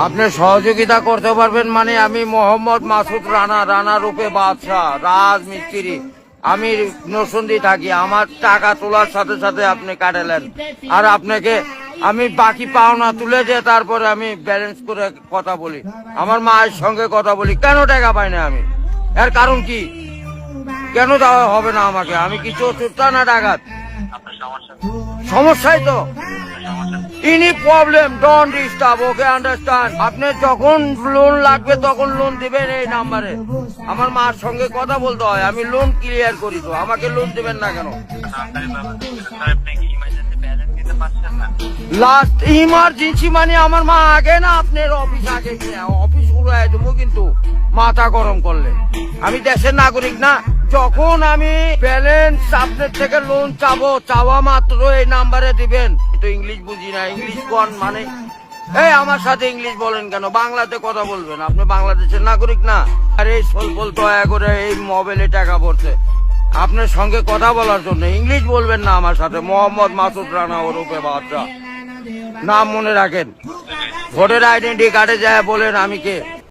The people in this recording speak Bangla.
আপনি সহযোগিতা করতে পারবেন মানে আমি মোহাম্মদ মাসুদ রানা, রানা রূপে বাদশাহ, রাজমিস্ত্রি। আমি নরসিংদী থাকি। আমার টাকা তোলার সাথে সাথে আপনি কাটালেন, আর আপনাকে আমি বাকি পাওনা তুলে দিয়ে তারপরে আমি ব্যালেন্স করে কথা বলি, আমার মায়ের সঙ্গে কথা বলি। কেন টাকা পাই না আমি? এর কারণ কি? কেন দেওয়া হবে না আমাকে? আমি কি চতুর্থ না ডাকাত? সমস্যাই তো any problem, don't disturb, okay understand. আপনি যখন লোন লাগবে তখন লোন দিবেন এই নাম্বারে। আমার মার সঙ্গে কথা বলতে হয়, আমি লোন ক্লিয়ার করি। তো আমাকে লোন দিবেন না কেন? লাস্ট ইমার্জেন্সি মানে আমার মা আগে না আপনার অফিস আগে, অফিস উড়াই দেবো কিন্তু মাথা গরম করলে। আমি দেশের নাগরিক না? যখন আমি ব্যালেন্স আপনার থেকে লোন চাবো, চাওয়া মাত্র এই নাম্বারে দিবেন। তো ইংলিশ বুঝি না, ইংলিশ কোন মানে? এই আমার সাথে ইংলিশ বলেন কেন? বাংলাতে কথা বলবেন। আপনি বাংলাদেশের নাগরিক না? আর এই সলফল দয়া করে এই মোবাইলে টাকা পড়ছে আপনার সঙ্গে কথা বলার জন্য। ইংলিশ বলবেন না আমার সাথে। মোহাম্মদ মাসুদ রানা ওরফে বাদশাহ, নাম মনে রাখেন। ভোটার আইডেন্টি কার্ডে যায় বলেন আমি কে।